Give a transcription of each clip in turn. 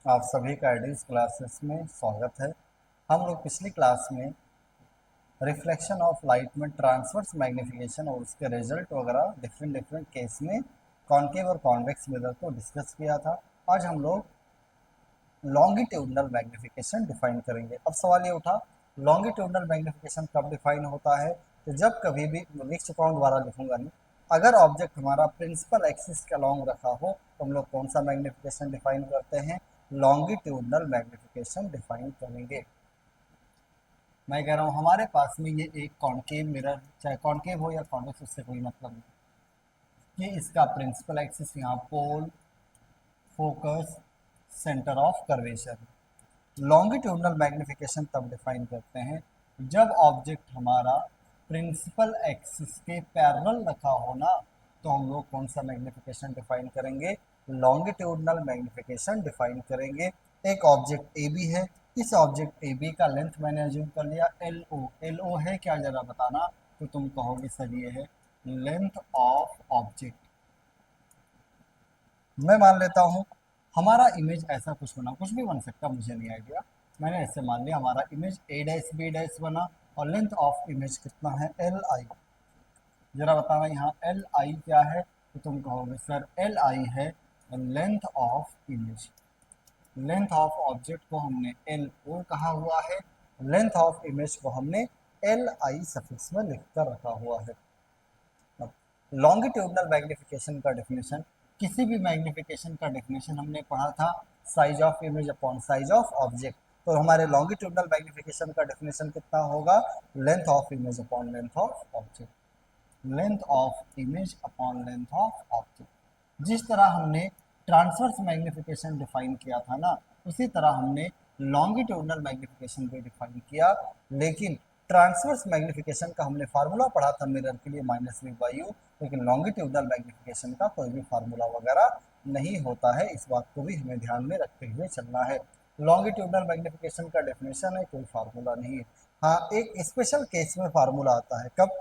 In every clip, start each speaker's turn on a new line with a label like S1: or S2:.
S1: आप सभी का एडीज क्लासेस में स्वागत है। हम लोग पिछली क्लास में रिफ्लेक्शन ऑफ लाइट में ट्रांसवर्स मैग्नीफिकेशन और उसके रिजल्ट वगैरह डिफरेंट डिफरेंट केस में कॉन्केव और कॉन्वेक्स मिरर को डिस्कस किया था। आज हम लोग लॉन्गिट्यूडनल मैग्नीफिकेशन डिफाइन करेंगे। अब सवाल ये उठा, लॉन्गिट्यूडनल मैग्नीफिकेशन कब डिफाइन होता है? तो जब कभी भी निश्चित कोण द्वारा लिखूंगा नहीं, अगर ऑब्जेक्ट हमारा प्रिंसिपल एक्सिस के अलॉन्ग रखा हो तो हम लोग कौन सा मैग्नीफिकेशन डिफाइन करते हैं? लॉन्गिट्यूडनल मैग्नीफिकेशन डिफाइन करेंगे। मैं कह रहा हूँ हमारे पास में ये एक कॉन्केव मिरर, चाहे कॉन्केव हो या कॉन्वेक्स, उससे कोई मतलब नहीं। ये इसका प्रिंसिपल एक्सिस यहाँ pole, focus, centre of curvature. Longitudinal magnification तब डिफाइन करते हैं जब ऑब्जेक्ट हमारा प्रिंसिपल एक्सिस के पैरेलल रखा हो ना, तो हम लोग कौन सा मैग्नीफिकेशन डिफाइन करेंगे? लॉन्गिट्यूडनल मैग्नीफिकेशन डिफाइन करेंगे। एक ऑब्जेक्ट ए बी है, इस ऑब्जेक्ट ए बी का लेंथ मैंने अज्यूम कर लिया एल ओ। एल ओ है क्या जरा बताना? तो तुम कहोगे सर ये है लेंथ ऑफ ऑब्जेक्ट। मैं मान लेता हूँ हमारा इमेज ऐसा कुछ बना, कुछ भी बन सकता, मुझे नहीं आइडिया। मैंने ऐसे मान लिया हमारा image A dash B dash बना और लेंथ ऑफ इमेज कितना है? L I. जरा बताना यहाँ एल आई क्या है? तो तुम कहोगे सर एल आई है length of image. Length of object को हमने एल ओ कहा हुआ है, लेंथ ऑफ इमेज को हमने एल आई सफिक्स में लिख कर रखा हुआ है। लॉन्गिट्यूडनल मैग्नीफिकेशन का डेफिनेशन, किसी भी मैग्नीफिकेशन का डेफिनेशन हमने पढ़ा था size of image upon size of object. तो हमारे लॉन्गिट्यूडनल मैग्नीफिकेशन का डेफिनेशन कितना होगा? Length of image upon length of object. Length of image upon length of object. जिस तरह हमने ट्रांसवर्स मैग्नीफिकेशन डिफाइन किया था ना, उसी तरह हमने लॉन्गिट्यूडनल मैग्नीफिकेशन भी डिफाइन किया। लेकिन ट्रांसवर्स मैग्नीफिकेशन का हमने फार्मूला पढ़ा था मिरर के लिए -v/u, लेकिन लॉन्गिट्यूडनल मैग्नीफिकेशन का कोई भी फार्मूला वगैरह नहीं होता है। इस बात को भी हमें ध्यान में रखते हुए चलना है। लॉन्गिट्यूडनल मैग्नीफिकेशन का डेफिनेशन है, कोई फार्मूला नहीं है। हाँ, एक स्पेशल केस में फार्मूला आता है। कब?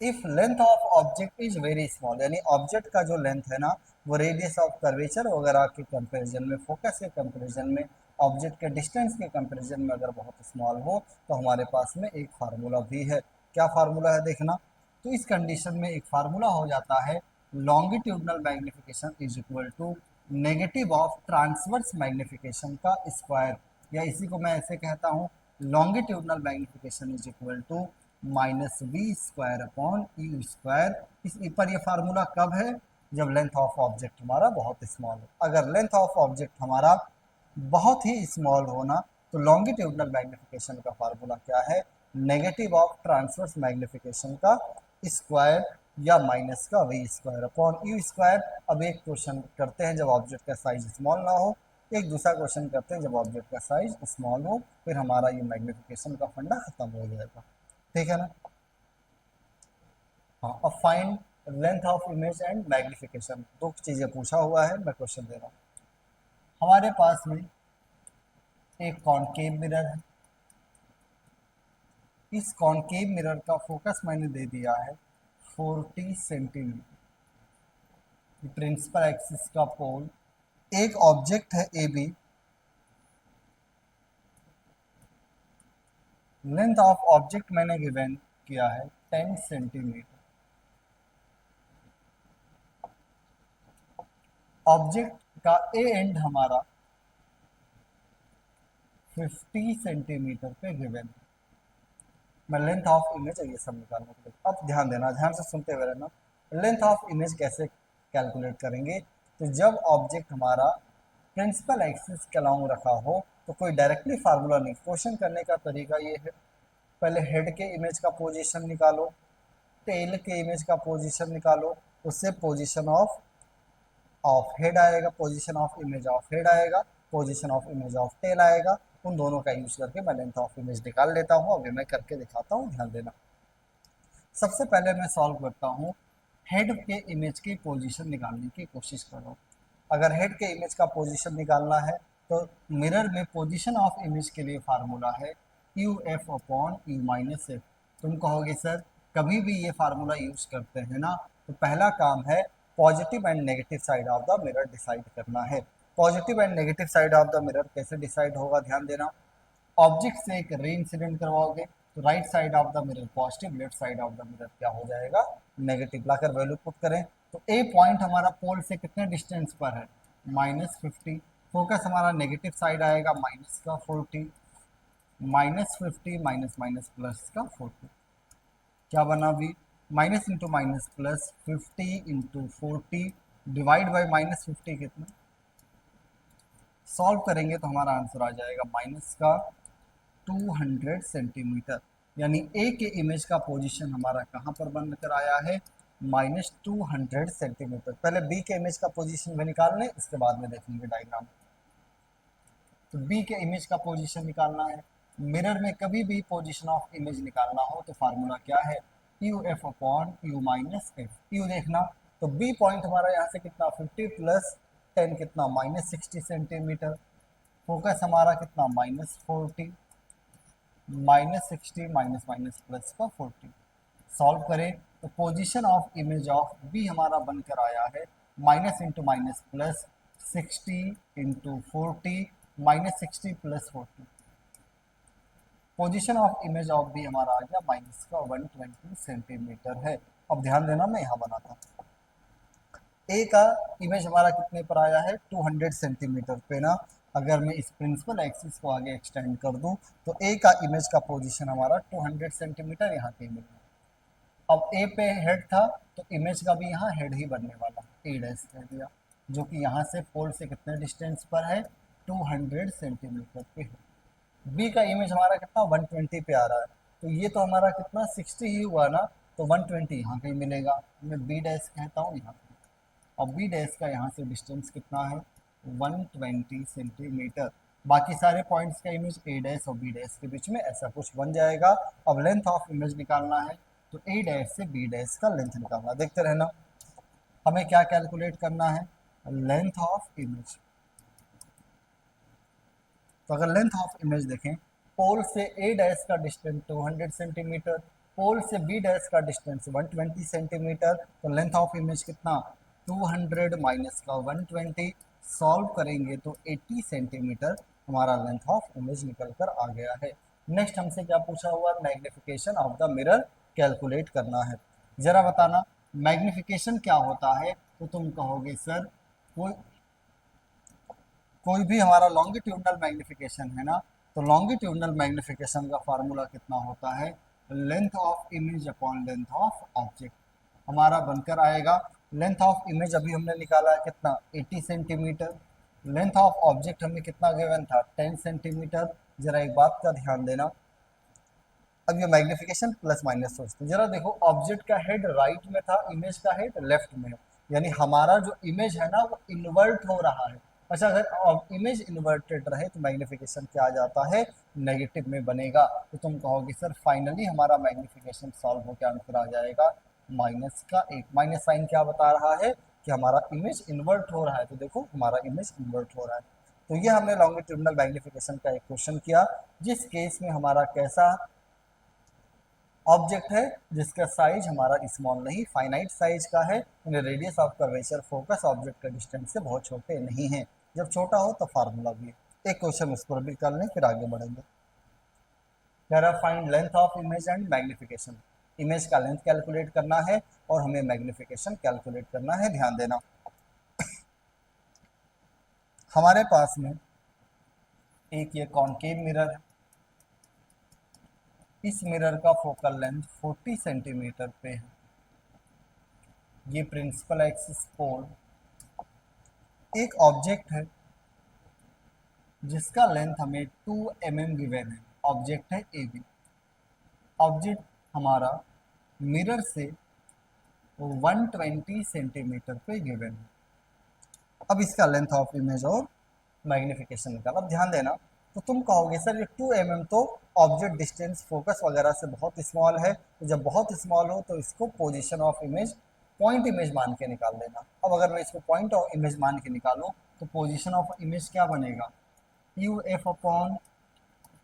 S1: If length of object is very small, यानी ऑब्जेक्ट का जो लेंथ है ना, वो रेडियस ऑफ कर्वेचर वगैरह के कंपैरिजन में, फोकस के कंपैरिजन में, ऑब्जेक्ट के डिस्टेंस के कंपैरिजन में अगर बहुत स्मॉल हो तो हमारे पास में एक फार्मूला भी है। क्या फार्मूला है देखना। तो इस कंडीशन में एक फार्मूला हो जाता है longitudinal magnification is equal to negative of transverse magnification का स्क्वायर, या इसी को मैं ऐसे कहता हूँ longitudinal magnification is equal to -v² upon u²। इस पर ये फार्मूला कब है? जब लेंथ ऑफ ऑब्जेक्ट हमारा बहुत स्मॉल हो। अगर लेंथ ऑफ ऑब्जेक्ट हमारा बहुत ही स्मॉल होना, तो लॉन्गिट्यूडनल मैग्नीफिकेशन का फार्मूला क्या है? नेगेटिव ऑफ ट्रांसवर्स मैग्नीफिकेशन का स्क्वायर या माइनस का v² अपॉन u²। अब एक क्वेश्चन करते हैं जब ऑब्जेक्ट का साइज स्मॉल ना हो, एक दूसरा क्वेश्चन करते हैं जब ऑब्जेक्ट का साइज स्मॉल हो, फिर हमारा ये मैग्नीफिकेशन का फंडा खत्म हो जाएगा। ठीक है ना? हाँ, अब find length of image and magnification, दो चीजें पूछा हुआ है, मैं क्वेश्चन दे रहा हूँ। हमारे पास में एक कॉनकेव मिरर है। इस कॉनकेव मिरर का फोकस मैंने दे दिया है 40 सेंटीमीटर। प्रिंसिपल एक्सिस का पोल, एक ऑब्जेक्ट है A B, length of object मैंने गिवन किया है 10 सेंटीमीटर। ऑब्जेक्ट का ए एंड हमारा 50 सेंटीमीटर पे गिवन। मैं लेंथ ऑफ इमेज ये सब निकालने के लिए, अब ध्यान देना, ध्यान से सुनते हुए रहना। लेंथ ऑफ इमेज कैसे कैलकुलेट करेंगे? तो जब ऑब्जेक्ट हमारा प्रिंसिपल एक्सिस के अलॉन्ग रखा हो तो कोई डायरेक्टली फार्मूला नहीं। क्वेश्चन करने का तरीका ये है, पहले हेड के इमेज का पोजीशन निकालो, टेल के इमेज का पोजीशन निकालो, उससे पोजीशन ऑफ ऑफ हेड आएगा, position of image of head आएगा, position of image of tail आएगा। उन दोनों का यूज करके मैं लेंथ ऑफ इमेज निकाल लेता हूँ। अभी मैं करके दिखाता हूँ, ध्यान देना। सबसे पहले मैं सॉल्व करता हूँ, हेड के इमेज की पोजीशन निकालने की कोशिश करो। अगर हेड के इमेज का पोजीशन निकालना है तो मिरर में पोजीशन ऑफ इमेज के लिए फार्मूला है you f upon u minus F. तुम कहोगे सर कभी भी ये फार्मूला यूज करते हैं ना, तो पहला काम है positive and negative side of the mirror decide करना है। Positive and negative side of the mirror कैसे डिसाइड होगा, ध्यान देना। ऑब्जेक्ट से एक रे इंसिडेंट करवाओगे तो right side of the mirror positive, left side of the mirror क्या हो जाएगा, नेगेटिव। लाकर वैल्यू पुट करें तो ए पॉइंट हमारा पोल से कितने डिस्टेंस पर है, -50। फोकस हमारा नेगेटिव साइड आएगा, माइनस का 40, -50 माइनस माइनस प्लस का 40, क्या बना भी, minus into minus plus, 50 into 40 divide by -50 कितना, सॉल्व करेंगे तो हमारा आंसर आ जाएगा माइनस का 200 सेंटीमीटर। यानी ए के इमेज का पोजीशन हमारा कहाँ पर बन कर आया है, -200 सेंटीमीटर। पहले बी के इमेज का पोजीशन भी निकाल लें, इसके बाद में देखेंगे डायग्राम। तो बी के इमेज का पोजीशन निकालना है। मिरर में कभी भी पोजीशन ऑफ इमेज निकालना हो तो फार्मूला क्या है, you f upon u minus F. You देखना तो बी पॉइंट हमारा यहाँ से कितना 50 प्लस 10 कितना -60 सेंटीमीटर। फोकस हमारा कितना -40, -60 माइनस माइनस प्लस का 40। सॉल्व करें तो position of image of B हमारा बनकर आया है minus into minus plus 60 into 40 -60 plus 40। Position of image of B हमारा आ गया माइनस का 120 सेंटीमीटर है। अब ध्यान देना, मैं यहाँ बनाता ए का इमेज हमारा कितने पर आया है, 200 सेंटीमीटर पे ना। अगर मैं इस प्रिंसिपल एक्सिस को आगे एक्सटेंड कर दूं तो ए का इमेज का पोजीशन हमारा 200 सेंटीमीटर यहाँ पे मिलेगा। अब ए पे हेड था तो इमेज का भी यहाँ हेड ही बनने वाला, ए डैश कह दिया, जो कि यहाँ से पोल से कितने डिस्टेंस पर है, 200 सेंटीमीटर पे है। बी का इमेज हमारा कितना 120 पे आ रहा है, तो ये तो हमारा कितना 60 ही हुआ ना, तो 120 यहाँ कहीं मिलेगा, मैं बी डैश कहता हूँ यहाँ पे। और बी डैश का यहाँ से डिस्टेंस कितना है, 120 सेंटीमीटर। बाकी सारे पॉइंट्स का इमेज ए डैश और बी डैश के बीच में ऐसा कुछ बन जाएगा। अब लेंथ ऑफ इमेज निकालना है तो ए डैश से बी डैश का लेंथ निकालना, देखते रहना। हमें क्या कैलकुलेट करना है, लेंथ ऑफ इमेज। तो अगर लेंथ ऑफ इमेज देखें, पोल से ए डैश का डिस्टेंस 200 सेंटीमीटर, पोल से बी डैश का डिस्टेंस 120 सेंटीमीटर, तो लेंथ ऑफ इमेज कितना 200 माइनस का 120। सॉल्व करेंगे तो 80 सेंटीमीटर हमारा लेंथ ऑफ इमेज निकल कर आ गया है। नेक्स्ट हमसे क्या पूछा हुआ, magnification of the mirror calculate करना है। जरा बताना मैग्निफिकेशन क्या होता है, तो तुम कहोगे सर कोई भी हमारा लॉन्गिट्यूडनल मैग्निफिकेशन है ना, तो लॉन्गिट्यूडनल मैग्निफिकेशन का फार्मूला कितना होता है, length of image upon length of object हमारा बनकर आएगा। लेंथ ऑफ इमेज अभी हमने निकाला है कितना 80 सेंटीमीटर, लेंथ ऑफ ऑब्जेक्ट हमें कितना गिवन था 10 सेंटीमीटर। जरा एक बात का ध्यान देना, अब ये मैग्निफिकेशन प्लस माइनस सोचते, जरा देखो ऑब्जेक्ट का हेड राइट में था, इमेज का हेड लेफ्ट में है, यानी हमारा जो इमेज है ना वो इन्वर्ट हो रहा है। अच्छा, अगर इमेज इन्वर्टेड रहे तो मैग्निफिकेशन क्या आ जाता है, नेगेटिव में बनेगा। तो तुम कहोगे सर फाइनली हमारा मैग्निफिकेशन सॉल्व होकर आंसर आ जाएगा -1। माइनस साइन क्या बता रहा है कि हमारा इमेज इन्वर्ट हो रहा है, तो देखो हमारा इमेज इन्वर्ट हो रहा है। तो ये हमने लॉन्गिट्यूडनल मैग्निफिकेशन का एक क्वेश्चन किया, जिस केस में हमारा कैसा ऑब्जेक्ट है जिसका साइज हमारा स्मॉल नहीं फाइनाइट साइज का है, radius of curvature focus object का डिस्टेंस से बहुत छोटे नहीं है। जब छोटा हो तो फार्मूला भी है। एक क्वेश्चन उस पर भी कर लें फिर आगे बढ़ेंगे। कह रहा find length of image and magnification, image का लेंथ कैलकुलेट करना है और हमें मैग्निफिकेशन कैलकुलेट करना है। ध्यान देना, हमारे पास में एक ये कॉनकेव मिरर है, इस मिरर का फोकल लेंथ 40 सेंटीमीटर पे है। ये प्रिंसिपल एक्सिस पोल, एक ऑब्जेक्ट है जिसका लेंथ हमें 2 mm गिवन है, ऑब्जेक्ट है ए बी। ऑब्जेक्ट हमारा मिरर से 120 सेंटीमीटर पे गिवन है। अब इसका लेंथ ऑफ इमेज और मैग्निफिकेशन निकाला। अब ध्यान देना, तो तुम कहोगे सर ये 2 mm तो ऑब्जेक्ट डिस्टेंस फोकस वगैरह से बहुत स्मॉल है, तो जब बहुत स्मॉल हो तो इसको position of image point image मान के निकाल देना। अब अगर मैं इसको पॉइंट ऑफ इमेज मान के निकालूं तो पोजीशन ऑफ इमेज क्या बनेगा, u f upon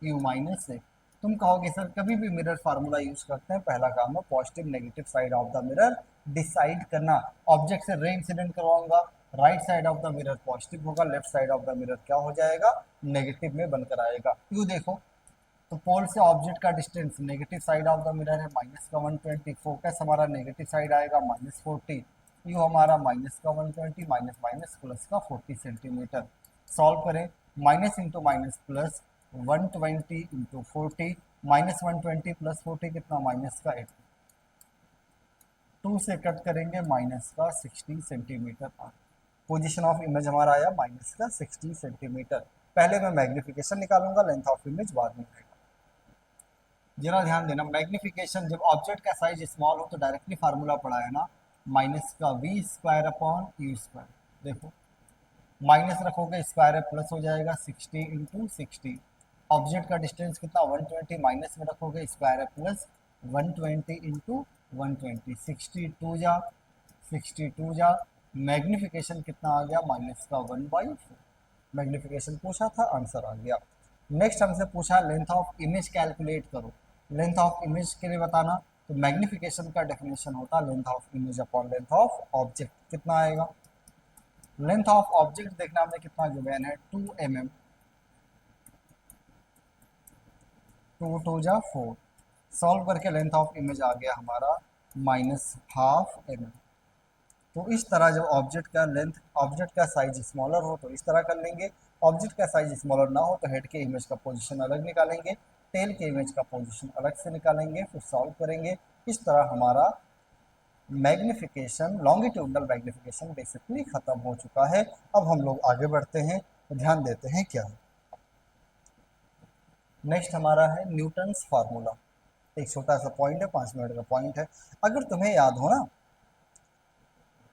S1: u minus a. तुम कहोगे सर कभी भी मिरर फार्मूला यूज करते हैं, पहला काम है positive negative side of the mirror decide करना। ऑब्जेक्ट से रे इंसिडेंट करवाऊंगा right side of the mirror positive होगा, left side of the mirror क्या हो जाएगा, नेगेटिव में बनकर आएगा। यू देखो, तो पोल से ऑब्जेक्ट का distance, negative side of the mirror है माइनस का 120, फोकस हमारा नेगेटिव साइड आएगा -40, यू हमारा माइनस का 120, माइनस माइनस प्लस का 40 सेंटीमीटर। सॉल्व करें, minus into minus plus 120 into 40, -120 plus 40 कितना, माइनस का 80, 2 से कट करेंगे माइनस का 60 सेंटीमीटर आ, पोजीशन ऑफ इमेज हमारा आया माइनस का 60 सेंटीमीटर। पहले मैं मैग्निफिकेशन निकालूंगा, लेंथ ऑफ इमेज बाद में आएगा। जरा ध्यान देना, मैग्निफिकेशन जब ऑब्जेक्ट का साइज स्मॉल हो तो डायरेक्टली फार्मूला पढ़ा है ना, माइनस का v square upon u square. देखो, माइनस रखोगे स्क्वायर प्लस हो जाएगा 60 इंटू 60, ऑब्जेक्ट का डिस्टेंस कितना 120, माइनस में रखोगे स्क्वायर प्लस 120 इंटू 120, 62 जा 62 जा, मैग्निफिकेशन कितना आ गया, माइनस का 1/4। मैग्निफिकेशन पूछा था, आंसर आ गया। नेक्स्ट हमसे पूछा लेंथ ऑफ इमेज कैलकुलेट करो। लेंथ ऑफ इमेज के लिए बताना, तो मैग्निफिकेशन का डेफिनेशन होता है length of image upon length of object. कितना आएगा, लेंथ ऑफ ऑब्जेक्ट देखना हमें कितना गिवन है, 2 mm, 2 2 जा 4, सॉल्व करके लेंथ ऑफ इमेज आ गया हमारा -½ mm। तो इस तरह जब ऑब्जेक्ट का लेंथ, ऑब्जेक्ट का साइज स्मॉलर हो तो इस तरह कर लेंगे, ऑब्जेक्ट का साइज स्मॉलर ना हो तो हेड के इमेज का पोजीशन अलग निकालेंगे, टेल के इमेज का पोजीशन अलग से निकालेंगे, फिर सॉल्व करेंगे। इस तरह हमारा मैग्निफिकेशन, लॉन्गिट्यूडनल मैग्निफिकेशन बेसिकली खत्म हो चुका है। अब हम लोग आगे बढ़ते हैं, तो ध्यान देते हैं क्या है। नेक्स्ट हमारा है न्यूटन्स फार्मूला। एक छोटा सा पॉइंट है, 5 मिनट का पॉइंट है। अगर तुम्हें याद हो ना,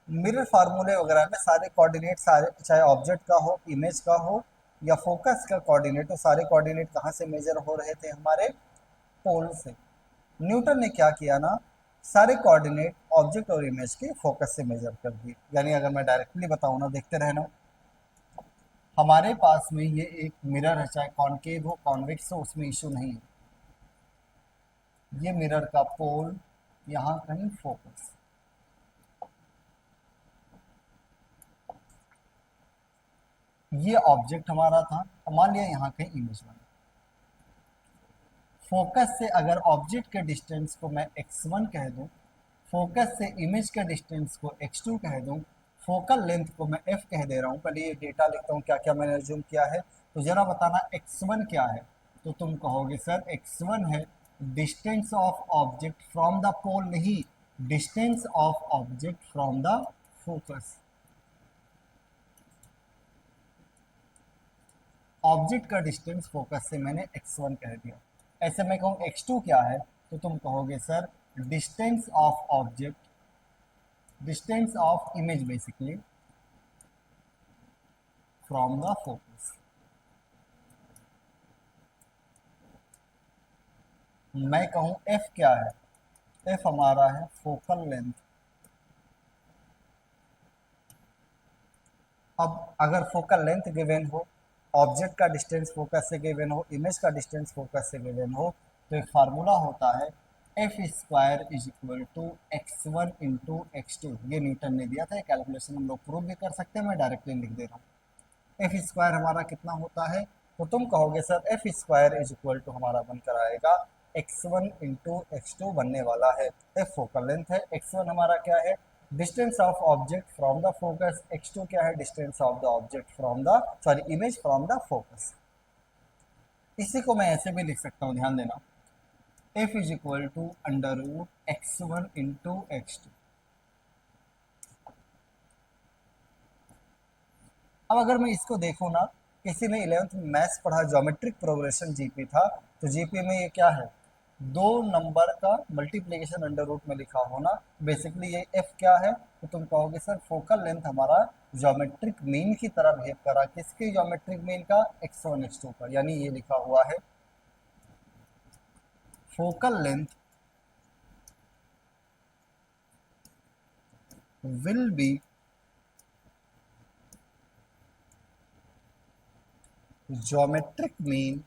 S1: मिरर फार्मूले वगैरह में सारे कोऑर्डिनेट, सारे चाहे ऑब्जेक्ट का हो, इमेज का हो या फोकस का कोऑर्डिनेट हो, सारे कोऑर्डिनेट कहाँ से मेजर हो रहे थे, हमारे पोल से। न्यूटन ने क्या किया ना, सारे कोऑर्डिनेट ऑब्जेक्ट और इमेज के फोकस से मेजर कर दिए। यानी अगर मैं डायरेक्टली बताऊँ ना, देखते रहना, हमारे पास में ये एक मिरर है, चाहे कॉनकेव हो कॉन्वेक्स हो, उसमें इशू नहीं है। ये मिरर का पोल, यहाँ कहीं फोकस, ये ऑब्जेक्ट हमारा था, मान लिया यहाँ कहीं इमेज बना। फोकस से अगर ऑब्जेक्ट के डिस्टेंस को मैं x1 कह दूं, फोकस से इमेज के डिस्टेंस को x2 कह दूं, फोकल लेंथ को मैं f कह दे रहा हूं। पहले ये डेटा लिखता हूं क्या क्या मैंने अज्यूम किया है। तो जरा बताना x1 क्या है, तो तुम कहोगे सर x1 है distance of object from the pole, नहीं, distance of object from the focus. Object का डिस्टेंस फोकस से मैंने x1 कह दिया। ऐसे मैं कहूँ x2 क्या है, तो तुम कहोगे sir distance of object, distance of image basically from the focus. मैं कहूँ f क्या है, f हमारा है फोकल लेंथ। अब अगर फोकल लेंथ गिवन हो, ऑब्जेक्ट का डिस्टेंस फोकस से गिवन हो, इमेज का डिस्टेंस फोकस से गिवन हो, तो एक फार्मूला होता है f square is equal to x1 into x2। ये न्यूटन ने दिया था, ये कैलकुलेशन हम लोग प्रूव भी कर सकते हैं, मैं डायरेक्टली लिख दे रहा हूँ। एफ स्क्वायर हमारा कितना होता है, तो तुम कहोगे sir f square is equal to हमारा बनकर आएगा x1 इंटू x2 बनने वाला है। एफ फोकल लेंथ है, x1 हमारा क्या है, distance of object from the focus, x2 क्या है, distance of the object from the, sorry, image from the focus. इसी को मैं ऐसे भी लिख सकता हूँ, ध्यान देना, f is equal to under root x1 into x2। अब अगर मैं इसको देखूँ ना, किसी ने 11th में मैथ्स पढ़ा, ज्योमेट्रिक प्रोग्रेशन जीपी था, तो जीपी में ये क्या है, 2 नंबर का मल्टीप्लिकेशन अंडर रूट में लिखा होना, बेसिकली ये f क्या है, तो तुम कहोगे सर फोकल लेंथ हमारा ज्योमेट्रिक मीन की तरह बिहेव करा। किसकी ज्योमेट्रिक मीन का, x1 x2 का। यानी ये लिखा हुआ है focal length will be geometric mean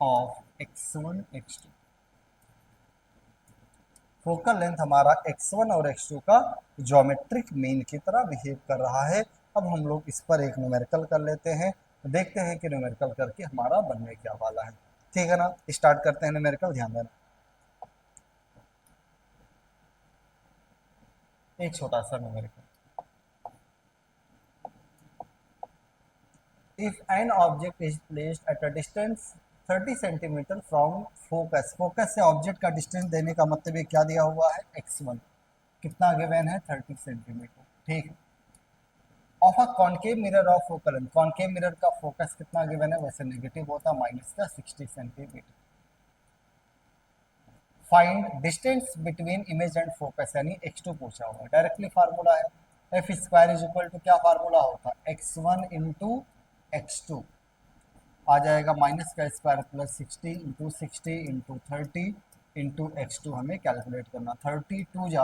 S1: of x1 x2। Focal length हमारा x1 और x2 का ज्योमेट्रिक मीन की तरह बिहेव कर रहा है। अब हम लोग इस पर एक न्यूमेरिकल कर लेते हैं, देखते हैं कि न्यूमेरिकल करके हमारा बनने क्या वाला है। ठीक है ना, स्टार्ट करते हैं न्यूमेरिकल, ध्यान देना। एक छोटा सा numerical, if an object is placed at a distance 30 centimetre from focus, focus से ऑब्जेक्ट का डिस्टेंस देने का मतलब ये क्या दिया हुआ है, x1 कितना गिवन है 30 सेंटीमीटर, ठीक। Of a concave mirror of focal length, concave mirror का फोकस कितना गिवन है, वैसे नेगेटिव होता माइनस का 60 centimetre. Find distance between image and focus, यानी x2 पूछा हुआ है, डायरेक्टली फार्मूला है f square is equal to क्या फार्मूला होता है, x1 इंटू x2 आ जाएगा माइनस का square plus 60 into 30 into x2 हमें कैलकुलेट करना, 32 जा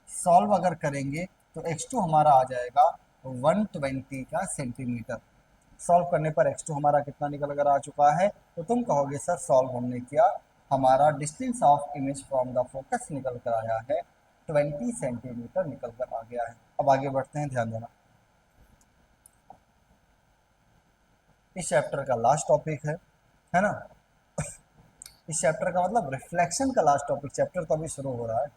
S1: सॉल्व अगर करेंगे तो x2 हमारा आ जाएगा 120 का सेंटीमीटर। सॉल्व करने पर x2 हमारा कितना निकल कर आ चुका है, तो तुम कहोगे सर सॉल्व हमने किया, हमारा distance of image from the focus निकल कर आया है 20 सेंटीमीटर निकल कर आ गया है। अब आगे बढ़ते हैं, ध्यान देना। इस चैप्टर का लास्ट टॉपिक है ना। इस चैप्टर का मतलब रिफ्लेक्शन का लास्ट टॉपिक, चैप्टर तो अभी शुरू हो रहा है,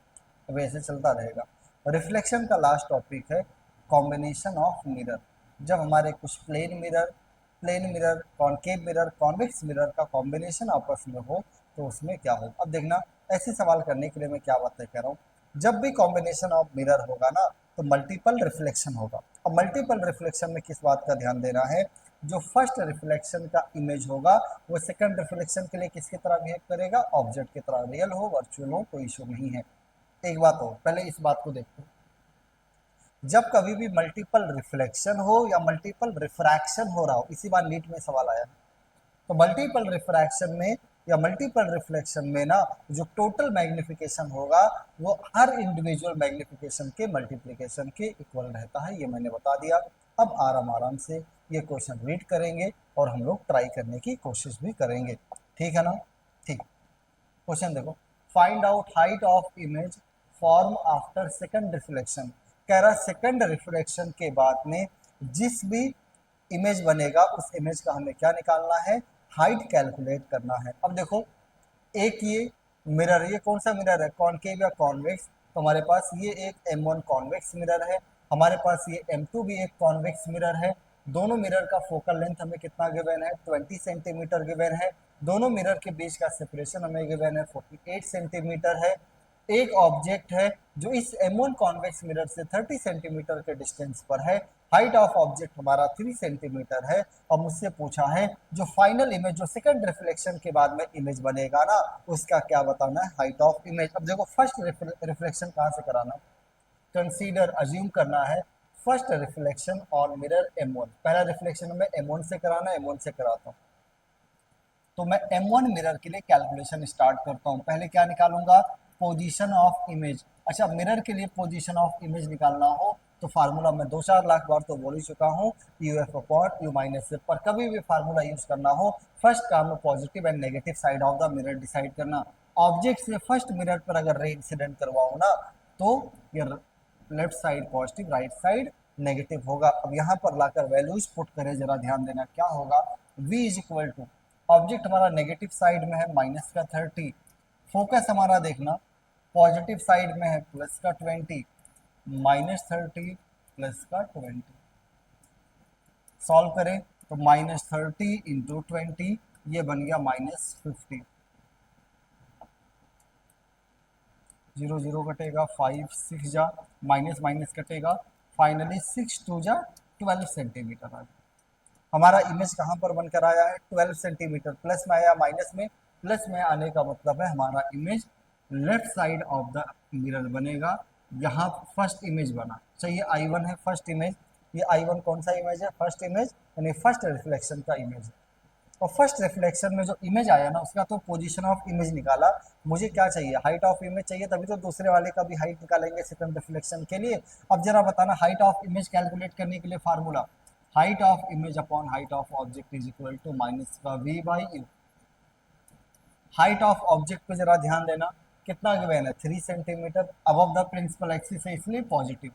S1: अभी ऐसे चलता रहेगा। रिफ्लेक्शन का लास्ट टॉपिक है कॉम्बिनेशन ऑफ मिरर। जब हमारे कुछ plane mirror, concave mirror, convex mirror का कॉम्बिनेशन आपस में हो तो उसमें क्या हो। अब देखना, ऐसे सवाल करने के लिए मैं क्या बातें कह रहा हूँ, जब भी कॉम्बिनेशन ऑफ मिरर होगा ना तो मल्टीपल रिफ्लेक्शन होगा। अब मल्टीपल रिफ्लेक्शन में किस बात का ध्यान देना है, जो फर्स्ट रिफ्लेक्शन का इमेज होगा वो सेकंड रिफ्लेक्शन के लिए किसकी तरह बिहेव करेगा, ऑब्जेक्ट की तरह, रियल हो वर्चुअल हो कोई इशू नहीं है। एक बात हो, पहले इस बात को देखो, जब कभी भी मल्टीपल रिफ्लेक्शन हो या मल्टीपल रिफ्रैक्शन हो रहा हो, इसी बार नीट में सवाल आया, तो मल्टीपल रिफ्रैक्शन में या मल्टीपल रिफ्लेक्शन में ना जो टोटल मैग्निफिकेशन होगा वो हर इंडिविजुअल मैग्निफिकेशन के मल्टीप्लिकेशन के इक्वल रहता है, ये मैंने बता दिया। अब आराम से ये क्वेश्चन रीड करेंगे और हम लोग ट्राई करने की कोशिश भी करेंगे, ठीक है ना। ठीक, क्वेश्चन देखो, find out height of image form after second reflection. कह रहा सेकंड रिफ्लेक्शन के बाद में जिस भी इमेज बनेगा उस इमेज का हमें क्या निकालना है, हाइट कैलकुलेट करना है। अब देखो, एक ये मिरर, ये कौन सा मिरर है, कॉनकेव या कॉन्वेक्स, तो हमारे पास ये एक M1 कॉन्वेक्स मिरर है, हमारे पास ये M2 भी एक कॉन्वेक्स मिरर है। दोनों मिरर का फोकल लेंथ हमें कितना गिवन है, 20 सेंटीमीटर गिवन है। दोनों मिरर के बीच का सेपरेशन हमें गिवन है 48 सेंटीमीटर है। एक ऑब्जेक्ट है जो इस M1 कॉन्वेक्स मिरर से 30 सेंटीमीटर के डिस्टेंस पर है, हाइट ऑफ ऑब्जेक्ट हमारा 3 सेंटीमीटर है। और मुझसे पूछा है जो फाइनल इमेज, जो सेकंड रिफ्लेक्शन के बाद में इमेज बनेगा ना उसका क्या बताना है, हाइट ऑफ इमेज। अब देखो फर्स्ट रिफ्लेक्शन कहाँ से कराना, कंसीडर अज्यूम करना है first reflection on mirror M1, पहला रिफ्लेक्शन में M1 से कराना, M1 से कराता हूँ, तो मैं M1 मिरर के लिए कैलकुलेशन स्टार्ट करता हूँ। पहले क्या निकालूंगा, पोजीशन ऑफ इमेज। अच्छा, मिरर के लिए पोजीशन ऑफ इमेज निकालना हो तो फार्मूला मैं 2-4 लाख बार तो बोल ही चुका हूँ, UF upon U minus F. पर कभी भी फार्मूला यूज करना हो, फर्स्ट काम में positive and negative side of the mirror decide करना। ऑब्जेक्ट से फर्स्ट मिरर पर अगर रे इंसिडेंट करवाओ ना तो ये left side positive, right side negative होगा। अब यहाँ पर लाकर वैल्यूज पुट करें, जरा ध्यान देना क्या होगा, V is equal to, object हमारा नेगेटिव साइड में है माइनस का 30, फोकस हमारा देखना पॉजिटिव साइड में है प्लस का 20, माइनस 30 प्लस का 20। सॉल्व करें तो माइनस 30 इंटू 20 ये बन गया माइनस 50, 0 0 कटेगा, 5 6 जा, माइनस माइनस कटेगा, फाइनली 6 2 जा 12 सेंटीमीटर आ गया। हमारा इमेज कहाँ पर बनकर आया है, 12 सेंटीमीटर। प्लस में आया माइनस में, प्लस में आने का मतलब है हमारा image left side of the mirror बनेगा। यहाँ फर्स्ट इमेज बना, चाहिए I1 है फर्स्ट इमेज, ये I1 कौन सा इमेज है, फर्स्ट इमेज, यानी फर्स्ट रिफ्लेक्शन का इमेज है। और फर्स्ट रिफ्लेक्शन में जो इमेज आया ना उसका तो पोजीशन ऑफ इमेज निकाला, मुझे क्या चाहिए, हाइट ऑफ इमेज चाहिए, तभी तो दूसरे वाले का भी हाइट निकालेंगे सेकंड रिफ्लेक्शन के लिए। अब जरा बताना, हाइट ऑफ इमेज कैलकुलेट करने के लिए formula, height of image upon height of object is equal to minus का V by U। Height of object पे जरा ध्यान देना, कितना गिवन है 3 centimetre above the principal axis है इसलिए पॉजिटिव,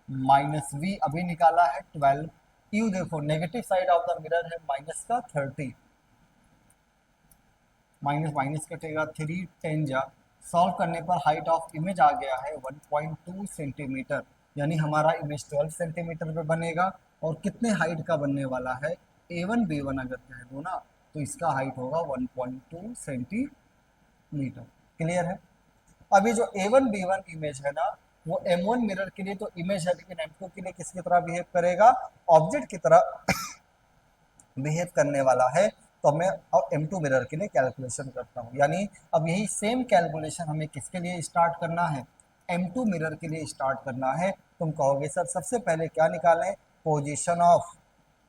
S1: माइनस वी अभी निकाला है 12, यू देखो negative side of the mirror है माइनस का 30, माइनस माइनस कटेगा 3 10 जा, सॉल्व करने पर हाइट ऑफ इमेज आ गया है 1.2 सेंटीमीटर, यानी हमारा इमेज 12 सेंटीमीटर पे बनेगा। और कितने हाइट का बनने वाला है A1 B1 अगर कह दो ना तो इसका हाइट होगा 1.2 सेंटीमीटर। क्लियर है। अभी जो A1 B1 इमेज है ना वो M1 मिरर के लिए तो इमेज है, लेकिन M2 के लिए किसकी तरह बिहेव करेगा, ऑब्जेक्ट की तरह बिहेव करने वाला है। तो मैं अब M2 मिरर के लिए कैलकुलेशन करता हूँ, यानी अब यही सेम कैलकुलेशन हमें किसके लिए स्टार्ट करना है, M2 मिरर के लिए स्टार्ट करना है। तुम कहोगे सर सबसे पहले क्या निकालें, position of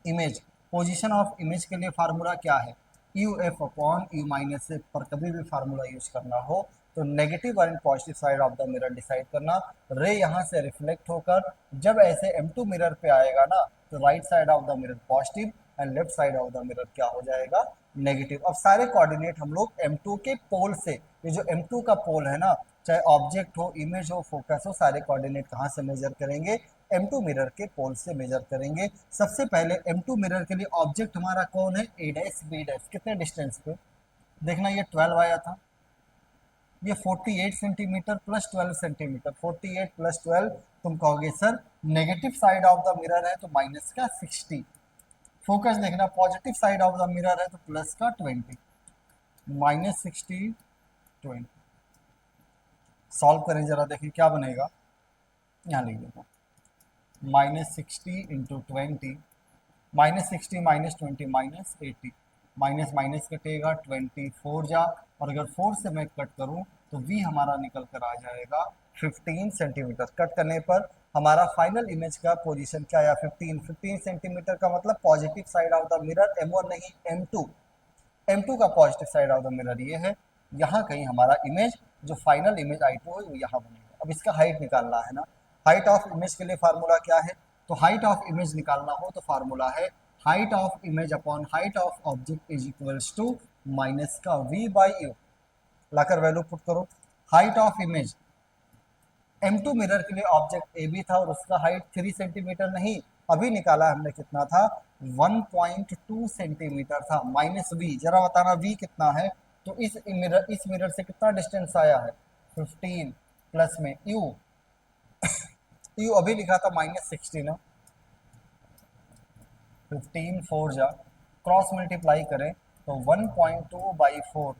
S1: image. Position of image के लिए फार्मूला क्या है, you f upon u minus F. पर कभी भी फार्मूला यूज करना हो तो negative and positive side of the mirror decide करना। रे यहाँ से रिफ्लेक्ट होकर जब ऐसे M2 मिरर पे आएगा ना तो right side of the mirror positive and left side of the mirror क्या हो जाएगा, नेगेटिव। अब सारे कोऑर्डिनेट हम लोग M2 के पोल से, ये जो M2 का पोल है ना, चाहे ऑब्जेक्ट हो, इमेज हो, फोकस हो, सारे कोऑर्डिनेट कहाँ से मेजर करेंगे, M2 मिरर के पोल से मेजर करेंगे। सबसे पहले M2 मिरर के लिए ऑब्जेक्ट हमारा कौन है, A डैश B डैश, कितने डिस्टेंस पे, देखना ये 12 आया था, ये 48 सेंटीमीटर प्लस 12 सेंटीमीटर, 48 प्लस 12, तुम कहोगे sir negative side of the mirror है तो माइनस का 60, फोकस देखना positive side of the mirror है तो प्लस का 20, माइनस 60 20। सॉल्व करें जरा, देखें क्या बनेगा, यहाँ लिख देता minus 60 into 20, minus 60 minus 20 minus 80, minus minus कटेगा 24 जा, और अगर 4 से मैं कट करूं तो v हमारा निकल कर आ जाएगा 15 सेंटीमीटर। कट करने पर हमारा फाइनल इमेज का पोजीशन क्या आया, 15 सेंटीमीटर का मतलब positive side of the mirror M1 नहीं M2, M2 का positive side of the mirror ये है। यहाँ कहीं हमारा इमेज जो फाइनल इमेज I2 है वो यहाँ बनेगा। अब इसका हाइट निकालना है ना, हाइट ऑफ इमेज के लिए फार्मूला क्या है, तो हाइट ऑफ इमेज निकालना हो तो फार्मूला है height of image upon height of object is equals to minus का v बाई यू। लाकर वैल्यू पुट करो, height of image M2 mirror के लिए ऑब्जेक्ट AB था और उसका हाइट 3 सेंटीमीटर नहीं, अभी निकाला हमने कितना था 1.2 सेंटीमीटर था, माइनस v, जरा बताना v कितना है, तो इस मिरर से कितना डिस्टेंस आया है 15, प्लस में u अभी लिखा था माइनस 60 ना, 15 4 जा, क्रॉस मल्टीप्लाई करें तो 1.2 बाई 4,